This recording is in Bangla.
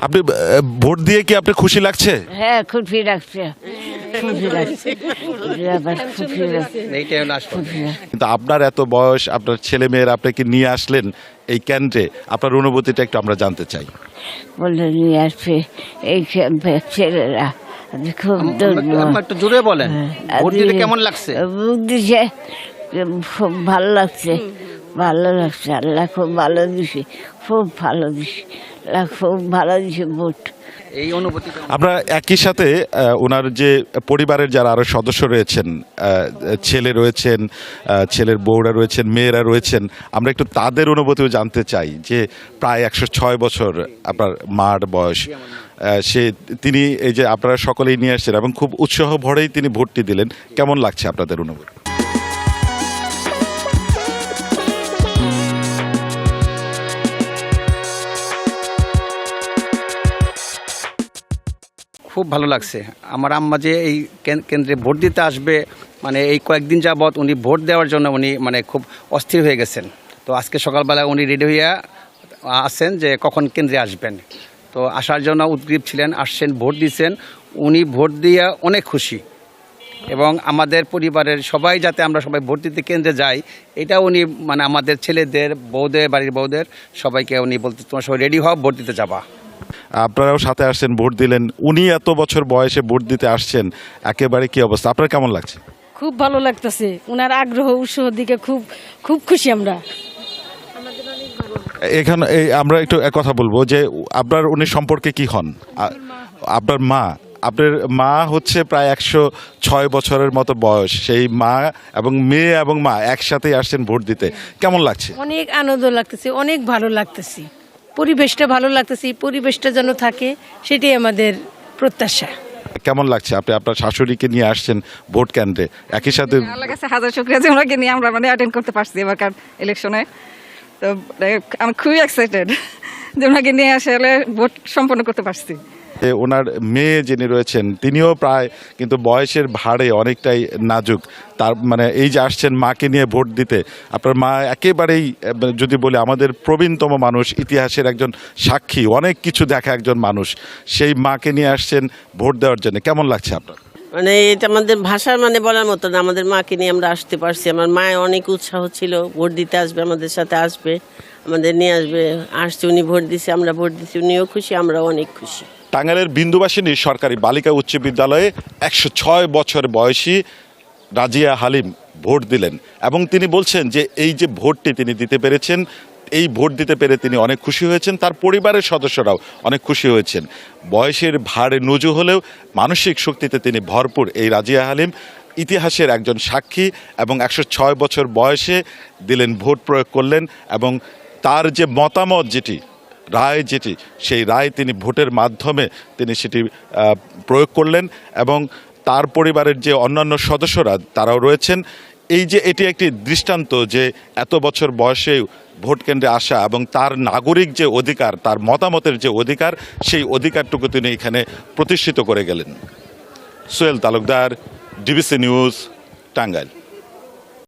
আপনি ভোট দিয়ে কি আপনার খুশি লাগছে? হ্যাঁ, খুশি লাগছে, খুশি লাগছে, খুশি লাগছে। কিন্তু আপনার এত বয়স, আপনার ছেলে মেয়েরা আপনাকে নিয়ে আসলেন এই কেন্দ্রে, আপনার অনুভূতিটা একটু আমরা জানতে চাই। বলে নিয়ে আসছে এই ছেলেরা, খুব একটু জোরে বলেন, ভোট দিতে কেমন লাগছে? ভোট দিছে, খুব ভালো লাগছে, ভালো লাগছে। আল্লাহ খুব ভালো দিছে, খুব ভালো দিছে, খুব ভালো দিছে ভোট। এই অনুভূতি আমরা একই সাথে ওনার যে পরিবারের যারা আরো সদস্য রয়েছেন, ছেলে রয়েছেন, ছেলের বউরা রয়েছেন, মেয়েরা রয়েছেন, আমরা একটু তাদের অনুভূতিও জানতে চাই। যে প্রায় 106 বছর আপনার মার বয়স, তিনি এই যে আপনারা সকলেই নিয়ে আসছেন এবং খুব উৎসাহ ভরেই তিনি ভোটটি দিলেন, কেমন লাগছে আপনাদের অনুভূতি? খুব ভালো লাগছে। আমার আম্মা যে এই কেন্দ্রে ভোট দিতে আসবে, মানে এই কয়েকদিন যাবৎ উনি ভোট দেওয়ার জন্য উনি মানে খুব অস্থির হয়ে গেছেন। তো আজকে সকালবেলা উনি রেডি হইয়া আসেন যে কখন কেন্দ্রে আসবেন। তো আসার জন্য উদ্গ্রীব ছিলেন, আসছেন, ভোট দিচ্ছেন। উনি ভোট দিয়ে অনেক খুশি, এবং আমাদের পরিবারের সবাই যাতে আমরা সবাই ভোট দিতে কেন্দ্রে যাই, এটা উনি মানে আমাদের ছেলেদের, বউদের, বাড়ির বউদের সবাইকে উনি বলতে, তোমার সবাই রেডি হও, ভোট দিতে যাবা। আপনারাও সাথে আসছেন, ভোট দিলেন। উনি এত বছর বয়সে ভোট দিতে আসছেন, একেবারে কি অবস্থা, আপনার কেমন লাগছে? খুব ভালো লাগতেছে, ওনার আগ্রহ উৎসাহ দিকে খুব খুব খুশি আমরা। এখানে আমরা একটু কথা বলবো যে আপনার উনি সম্পর্কে কি হন? আপনার মা, আপনার মা হচ্ছে প্রায় 106 বছরের মতো বয়স। সেই মা এবং মেয়ে এবং মা একসাথেই আসছেন ভোট দিতে, কেমন লাগছে? অনেক আনন্দ লাগতেছে, অনেক ভালো লাগতেছে, পরিবেশটা ভালো লাগতেছে, পরিবেশটা যেন থাকে সেটাই আমাদের প্রত্যাশা। কেমন লাগছে? আপনি আপনার শাশুড়িকে নিয়ে আসছেন ভোট কেন্দ্রে, একই সাথে আল্লাহর কাছে হাজার শুকরিয়া যে ওনাকে নিয়ে আমরা মানে অ্যাটেন্ড করতে পারছি এবারকার ইলেকশনে। তো আমি খুবই এক্সাইটেড যে ওনাকে নিয়ে আসলে ভোট সম্পন্ন করতে পারছি। ওনার মেয়ে যিনি রয়েছেন তিনিও প্রায় কিন্তু বয়সের ভারে অনেকটাই নাজুক। তার মানে এই যে আসছেন মাকে নিয়ে ভোট দিতে, আপনার মা একেবারেই যদি বলি আমাদের প্রবীণতম মানুষ, ইতিহাসের একজন সাক্ষী, অনেক কিছু দেখা একজন মানুষ, সেই মাকে নিয়ে আসছেন ভোট দেওয়ার জন্য, কেমন লাগছে আপনার? মানে এটা আমাদের ভাষার মানে বলার মতো না, আমাদের মাকে নিয়ে আমরা আসতে পারছি। আমার মায়ের অনেক উৎসাহ ছিল, ভোট দিতে আসবে, আমাদের সাথে আসবে, আমাদের নিয়ে আসবে। আসছে, উনি ভোট দিছে, আমরা ভোট দিচ্ছি, উনিও খুশি, আমরাও অনেক খুশি। টাঙ্গাইলের বিন্দুবাসিনী সরকারি বালিকা উচ্চ বিদ্যালয়ে 106 বছর বয়সী রাজিয়া হালিম ভোট দিলেন, এবং তিনি বলছেন যে এই যে ভোটটি তিনি দিতে পেরেছেন, এই ভোট দিতে পেরে তিনি অনেক খুশি হয়েছেন, তার পরিবারের সদস্যরাও অনেক খুশি হয়েছেন। বয়সের ভারে নুজু হলেও মানসিক শক্তিতে তিনি ভরপুর এই রাজিয়া হালিম, ইতিহাসের একজন সাক্ষী, এবং 106 বছর বয়সে দিলেন, ভোট প্রয়োগ করলেন, এবং তার যে মতামত রায় সেই রায় তিনি ভোটের মাধ্যমে তিনি সেটি প্রয়োগ করলেন, এবং তার পরিবারের যে অন্যান্য সদস্যরা তারাও রয়েছেন। এই যে এটি একটি দৃষ্টান্ত যে এত বছর বয়সে ভোট কেন্দ্রে আসা এবং তার নাগরিক যে অধিকার, তার মতামতের যে অধিকার, সেই অধিকারটুকু তিনি এখানে প্রতিষ্ঠিত করে গেলেন। Sohel Talukdar, DBC news, Tangail.